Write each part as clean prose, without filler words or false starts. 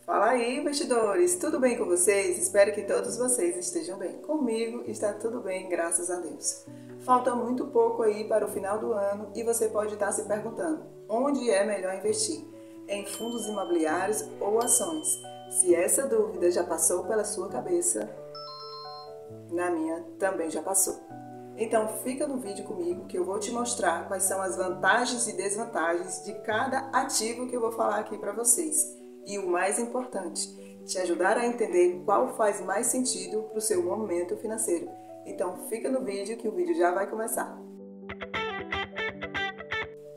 Fala aí, investidores! Tudo bem com vocês? Espero que todos vocês estejam bem. Comigo está tudo bem, graças a Deus. Falta muito pouco aí para o final do ano e você pode estar se perguntando: onde é melhor investir? Em fundos imobiliários ou ações? Se essa dúvida já passou pela sua cabeça, na minha também já passou. Então fica no vídeo comigo que eu vou te mostrar quais são as vantagens e desvantagens de cada ativo que eu vou falar aqui para vocês. E o mais importante, te ajudar a entender qual faz mais sentido para o seu momento financeiro. Então fica no vídeo que o vídeo já vai começar.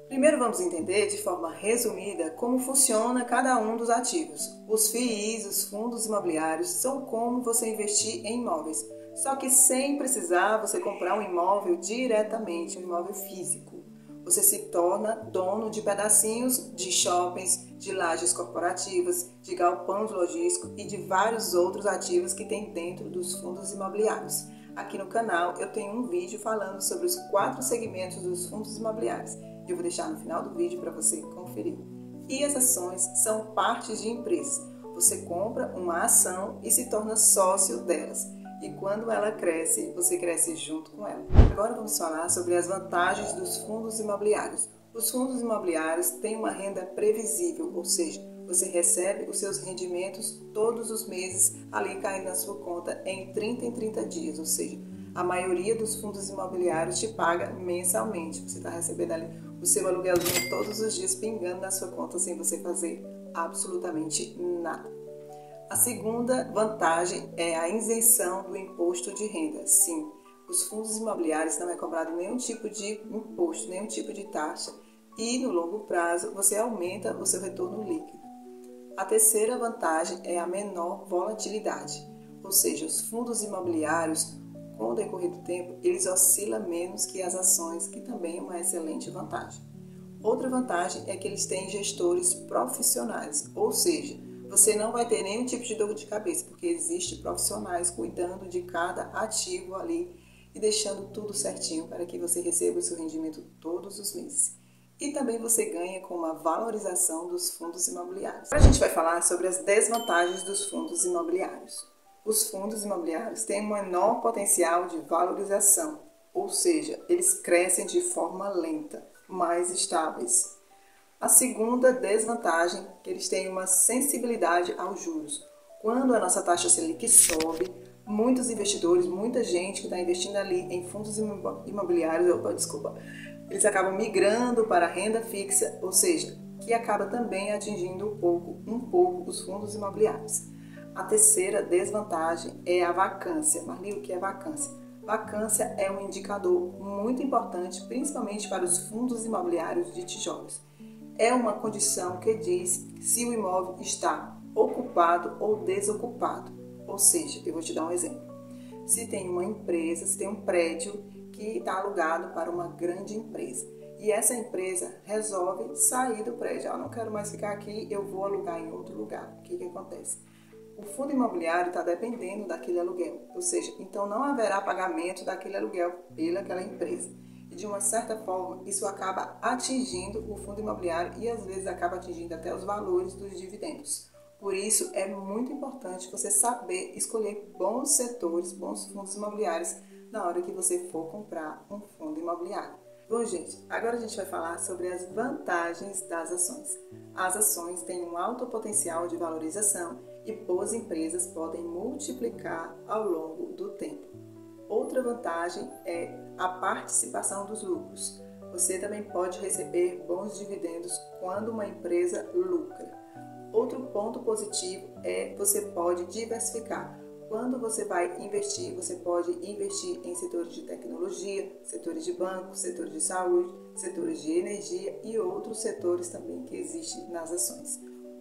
Primeiro vamos entender de forma resumida como funciona cada um dos ativos. Os FIIs, os fundos imobiliários, são como você investir em imóveis, só que sem precisar você comprar um imóvel diretamente, um imóvel físico. Você se torna dono de pedacinhos de shoppings, de lajes corporativas, de galpões logísticos e de vários outros ativos que tem dentro dos fundos imobiliários. Aqui no canal eu tenho um vídeo falando sobre os 4 segmentos dos fundos imobiliários. Eu vou deixar no final do vídeo para você conferir. E as ações são partes de empresas. Você compra uma ação e se torna sócio delas. E quando ela cresce, você cresce junto com ela. Agora vamos falar sobre as vantagens dos fundos imobiliários. Os fundos imobiliários têm uma renda previsível, ou seja, você recebe os seus rendimentos todos os meses ali caindo na sua conta em 30 dias, ou seja, a maioria dos fundos imobiliários te paga mensalmente. Você está recebendo ali o seu aluguelzinho todos os dias pingando na sua conta sem você fazer absolutamente nada. A segunda vantagem é a isenção do imposto de renda. Sim, os fundos imobiliários não é cobrado nenhum tipo de imposto, nenhum tipo de taxa e no longo prazo você aumenta o seu retorno líquido. A terceira vantagem é a menor volatilidade, ou seja, os fundos imobiliários, com o decorrer do tempo, eles oscilam menos que as ações, que também é uma excelente vantagem. Outra vantagem é que eles têm gestores profissionais, ou seja, você não vai ter nenhum tipo de dor de cabeça, porque existem profissionais cuidando de cada ativo ali e deixando tudo certinho para que você receba o seu rendimento todos os meses. E também você ganha com uma valorização dos fundos imobiliários. Agora a gente vai falar sobre as desvantagens dos fundos imobiliários. Os fundos imobiliários têm um menor potencial de valorização, ou seja, eles crescem de forma lenta, mais estáveis. A segunda desvantagem é que eles têm uma sensibilidade aos juros. Quando a nossa taxa Selic sobe, muitos investidores, muita gente que está investindo ali em fundos imobiliários, eles acabam migrando para a renda fixa, ou seja, que acaba também atingindo um pouco os fundos imobiliários. A terceira desvantagem é a vacância. Marli, o que é vacância? Vacância é um indicador muito importante, principalmente para os fundos imobiliários de tijolos. É uma condição que diz se o imóvel está ocupado ou desocupado. Ou seja, eu vou te dar um exemplo. Se tem uma empresa, se tem um prédio que está alugado para uma grande empresa e essa empresa resolve sair do prédio, eu não quero mais ficar aqui, eu vou alugar em outro lugar. O que acontece? O fundo imobiliário está dependendo daquele aluguel, ou seja, então não haverá pagamento daquele aluguel pelaquela empresa. E de uma certa forma, isso acaba atingindo o fundo imobiliário e às vezes acaba atingindo até os valores dos dividendos. Por isso, é muito importante você saber escolher bons setores, bons fundos imobiliários na hora que você for comprar um fundo imobiliário. Bom, gente, agora a gente vai falar sobre as vantagens das ações. As ações têm um alto potencial de valorização e boas empresas podem multiplicar ao longo do tempo. Outra vantagem é a participação dos lucros. Você também pode receber bons dividendos quando uma empresa lucra. Outro ponto positivo é você pode diversificar. Quando você vai investir, você pode investir em setores de tecnologia, setores de banco, setores de saúde, setores de energia e outros setores também que existem nas ações.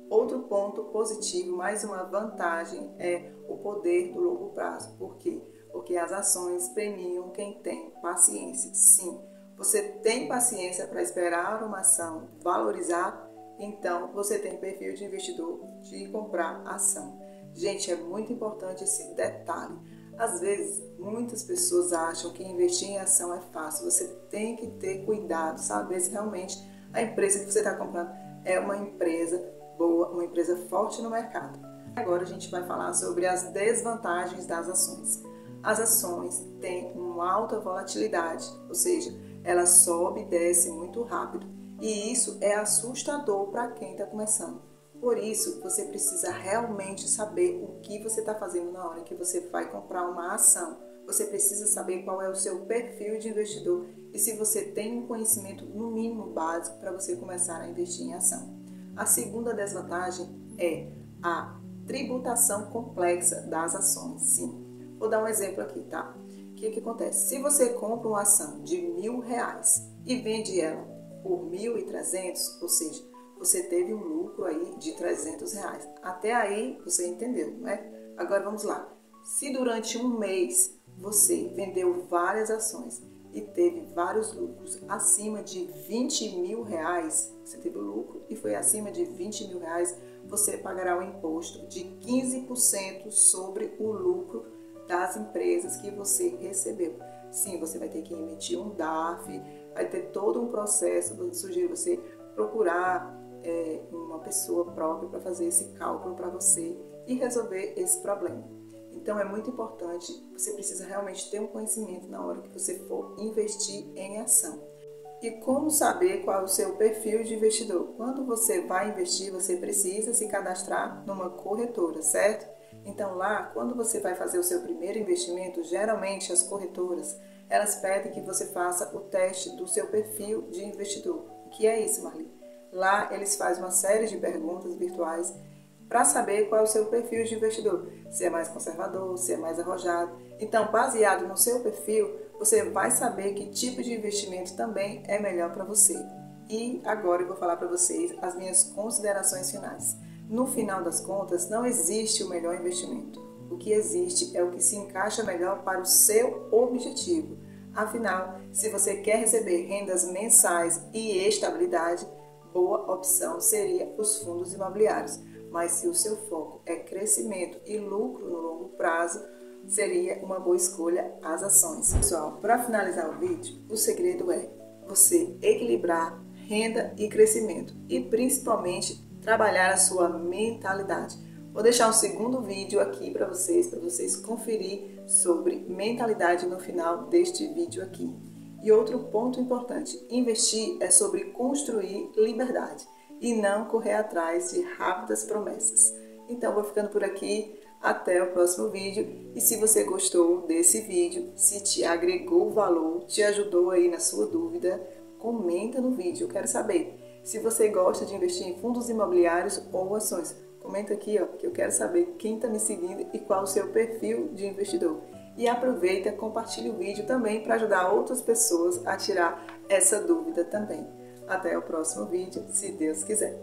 Outro ponto positivo, mais uma vantagem, é o poder do longo prazo. Por quê? Porque as ações premiam quem tem paciência. Sim, você tem paciência para esperar uma ação valorizar, então você tem perfil de investidor de comprar ação. Gente, é muito importante esse detalhe. Às vezes, muitas pessoas acham que investir em ação é fácil. Você tem que ter cuidado, saber se realmente a empresa que você está comprando é uma empresa boa, uma empresa forte no mercado. Agora a gente vai falar sobre as desvantagens das ações. As ações têm uma alta volatilidade, ou seja, ela sobe e desce muito rápido, e isso é assustador para quem está começando. Por isso, você precisa realmente saber o que você está fazendo na hora que você vai comprar uma ação. Você precisa saber qual é o seu perfil de investidor e se você tem um conhecimento no mínimo básico para você começar a investir em ação. A segunda desvantagem é a tributação complexa das ações. Sim, vou dar um exemplo aqui, tá? O que acontece? Se você compra uma ação de R$1.000 e vende ela por 1.300, ou seja, você teve um lucro aí de R$300. Até aí você entendeu, né? Agora vamos lá. Se durante um mês você vendeu várias ações e teve vários lucros acima de R$20.000, você teve lucro e foi acima de R$20.000, você pagará um imposto de 15% sobre o lucro das empresas que você recebeu. Sim, você vai ter que emitir um DARF, vai ter todo um processo. Eu sugiro você procurar uma pessoa própria para fazer esse cálculo para você e resolver esse problema. Então é muito importante, você precisa realmente ter um conhecimento na hora que você for investir em ação. E como saber qual é o seu perfil de investidor? Quando você vai investir, você precisa se cadastrar numa corretora, certo? Então lá, quando você vai fazer o seu primeiro investimento, geralmente as corretoras, elas pedem que você faça o teste do seu perfil de investidor. O que é isso, Marli? Lá eles fazem uma série de perguntas virtuais para saber qual é o seu perfil de investidor. Se é mais conservador, se é mais arrojado. Então, baseado no seu perfil, você vai saber que tipo de investimento também é melhor para você. E agora eu vou falar para vocês as minhas considerações finais. No final das contas, não existe o melhor investimento. O que existe é o que se encaixa melhor para o seu objetivo. Afinal, se você quer receber rendas mensais e estabilidade, boa opção seria os fundos imobiliários. Mas se o seu foco é crescimento e lucro no longo prazo, seria uma boa escolha as ações. Pessoal, para finalizar o vídeo, o segredo é você equilibrar renda e crescimento e principalmente trabalhar a sua mentalidade. Vou deixar um segundo vídeo aqui para vocês conferir sobre mentalidade no final deste vídeo aqui. E outro ponto importante, investir é sobre construir liberdade e não correr atrás de rápidas promessas. Então vou ficando por aqui, até o próximo vídeo. E se você gostou desse vídeo, se te agregou valor, te ajudou aí na sua dúvida, comenta no vídeo, eu quero saber. Se você gosta de investir em fundos imobiliários ou ações, comenta aqui, ó, que eu quero saber quem está me seguindo e qual o seu perfil de investidor. E aproveita, compartilhe o vídeo também para ajudar outras pessoas a tirar essa dúvida também. Até o próximo vídeo, se Deus quiser.